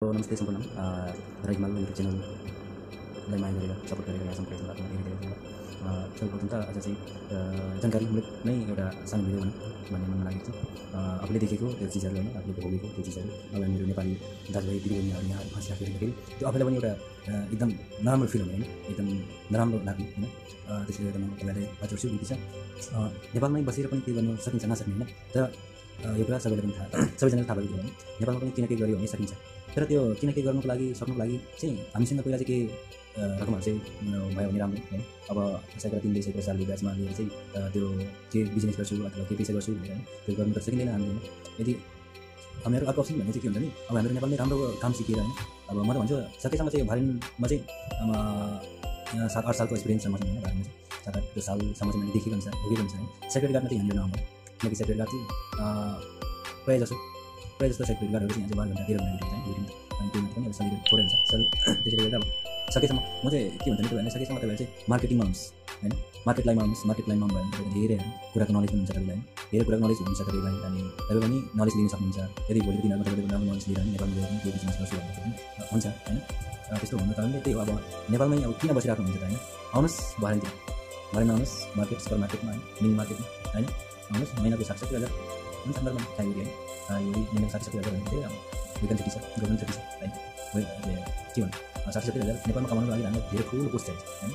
नमस्ते सम्पूर्ण र हिमाल युट्युब च्यानललाई माया गरेर सपोर्ट गरेर यहाँसम्म पुऱ्याइदिनु भएको धेरै धेरै धन्यवाद। सर्वप्रथम त आज चाहिँ जानकारीमूलक नै एउटा सानो भिडियो भन्ने मन लागेको छ। आफूले देखेको त्यो चिजहरू होइन, आफूले भोगेको त्यो चिजहरू अब मेरो नेपाली दाजुभाइ दिदीबहिनीहरू यहाँ फँसिराखेर त्यो आफूलाई पनि एउटा एकदम नराम्रो फिल हुने होइन, एकदम नराम्रो लाग्ने होइन। त्यसले गर्दा म तपाईँलाई हजुर बित्ती छ नेपालमै बसेर पनि के गर्नु सकिन्छ नसक्ने होइन। तर यो कुरा सबैलाई पनि सबैजनाले थाहा भएको हो। नेपालमा पनि किन के गऱ्यो भने सकिन्छ, तर त्यो किन के गर्नुको लागि सक्नुको लागि चाहिँ हामीसँग पहिला चाहिँ के रकमहरू चाहिँ भयो भने राम्रो होइन। अब कसैको 3 वर्षको सालले ब्याचमा लिएर चाहिँ त्यो के बिजनेस गर्छु अथवा के पेसा गर्छु होइन, त्यो गर्नु त सकिँदैन हामीले। यदि हामीहरू अर्को अप्सन भन्ने चाहिँ के हुन्छ नि, अब हाम्रो नेपालमै राम्रो काम सिकेर होइन। अब म त भन्छु सकेसम्म चाहिँ भरिनमा चाहिँ यहाँ 7-8 सालको एक्सपिरियन्स छ मसँग होइन। भरिमा चाहिँ 7-8 सालसम्म चाहिँ मैले देखेको अनुसार भोगेको अनुसार होइन। सेक्युरिटी गार्डमा चाहिँ यहाँनिर नआउनु, किनकि सेक्युरिटी गार्ड चाहिँ प्रायः जस्तो सेक्युरिटी गार्डहरू चाहिँ यहाँ चाहिँ 12 घन्टा 13 घन्टा ड्युटी हुन्छ। अनि त्यो पनि अब सलिड थोरै हुन्छ त्यसले गर्दा अब सकेसम्म म चाहिँ के भन्छ भने तपाईँहरूले सकेसम्म तपाईँहरू चाहिँ मार्केटिङमा आउनुहोस् होइन। मार्केट लाइनमा आउनुहोस्। मार्केट लाइनमा भयो भने तपाईँको धेरै कुराको नलेज हुन्छ तपाईँलाई होइन, धेरै कुराको नलेज हुन्छ तपाईँलाई। अनि तपाईँ पनि नलेज लिन सक्नुहुन्छ। यदि भोलिको दिनमा तपाईँले राम्रो नलेज लिएर नेपालमा गएर पनि त्यो बिजनेस गर्छु भन्ने पनि हुन्छ होइन। त्यस्तो हुनु कारणले त्यही हो। अब नेपालमै अब किन बसिरहेको हुन्छ त होइन, आउनुहोस् भरेतिर, भरेमा आउनुहोस् मार्केट सुपर मार्केटमा होइन, मिनी मार्केटमा होइन आउनुहोस्। महिनाको 60-70 हजार हुन्छ नर्मल खाइयो होइन। यो महिनाको 60-70 हजार भने चाहिँ अब वेतन छुट्टी छ, गभर्मेन्ट छुट्टी छ होइन। के भन्नु 60-70 हजार नेपालमा कमाउनुको लागि हाम्रो धेरै ठुलो पोस्ट चाहिन्छ होइन।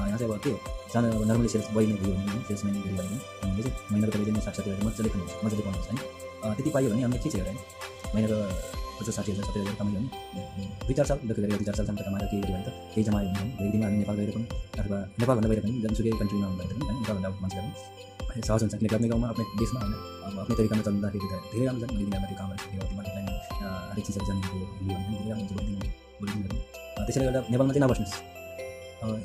यहाँ चाहिँ अब के हो सानो अब नर्मली सेल्स बोय नै भयो भने सेल्सम्यान गऱ्यो भने हामीले चाहिँ महिनाको तपाईँले 60-70 हजार मजाले खानुहुन्छ, मजाले पाउनुहुन्छ होइन। त्यति पाइयो भने हामीले के चाहिँ होइन, महिनाको 50-60 हजार 70 हजार कमायो भने 2-4 साल दुःख गरेर 2-4 सालसम्म कमाएर केही गऱ्यो भने त केही जमायो भने भोलिको दिनमा हामी नेपाल गएर पनि अथवा नेपालभन्दा बाहिर पनि जुनसुकै कन्ट्रीमा हुँदाखेरि पनि होइन, नेपालभन्दा मान्छेहरू पनि सहज हुन्छ। किनकि आफ्नै गाउँमा आफ्नै देशमा होइन अब आफ्नै तरिकामा चल्दाखेरि त धेरै राम्रो छ। भोलिको दिनमा त्यो कामहरू सिकेर त्यो मार्केट लाइनमा हरेक चिजहरू जानेको थियो भने धेरै राम्रो हुन्छ भोलिको दिनमा। त्यसैले गर्दा नेपालमा चाहिँ नबस्नुहोस्।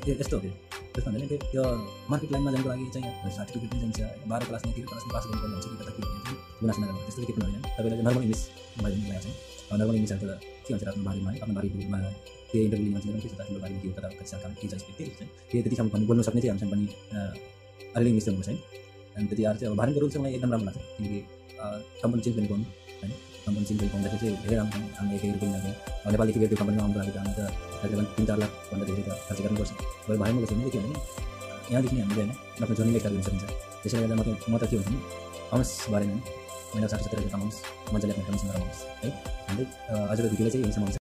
यस्तो हो कि त्यस्तो भन्दा नि त्यो मार्केट लाइनमा जानको लागि चाहिँ सर्टिफिकेट पनि चाहिन्छ। 12 क्लासमा 13 क्लासमा पास गर्नुपर्ने हुन्छ कि कता के हुन्छ गुनासो नगर्नु, त्यस्तो केही पनि होइन। तपाईँलाई नर्मल इङ्ग्लिस भयो भने लाग्छ। नर्मल इङ्ग्लिस त के भन्छ आफ्नो बारेमा है, आफ्नो बारेमा त्यो इन्टरभ्यू लिनु चाहिँ के छ आफ्नो बारेमा के हो, कता कति साल काम के छ त्यही हुन्छ। त्यो त्यतिसम्म पनि बोल्नु सक्ने चाहिँ हामीसँग पनि अलिअलि इङ्ग्लिस हुनुपर्छ है। अनि त्यति अरू चाहिँ अब भारतको रुल चाहिँ मलाई एकदम राम्रो लाग्छ। किनकि कम्पनी चेन्ज गर्ने पाउनु होइन, कम्पनी चेन्ज गर्ने पाउँदाखेरि चाहिँ धेरै राम्रो छ। हामी 1 रुपियाँ लाग्ने नेपालदेखि गएर त्यो कम्पनीमा आउनुको लागि त हामी त तकरिबन 3-4 लाखभन्दा धेरै त खर्च गर्नुपर्छ। अब भारतमा बस्यो भने के भने यहाँदेखि हामीले होइन आफ्नो जर्नीलाई स्टार्ट गर्न सकिन्छ। त्यसैले गर्दा म त के भन्छु नि आउनुहोस् भरेन होइन, महिना 60-70 हजार कमाउनुहोस्, मजाले आफ्नो फ्यामिलीसँग रमाउनुहोस् है। हामीले आजको भिडियोलाई चाहिँ यहीँसम्म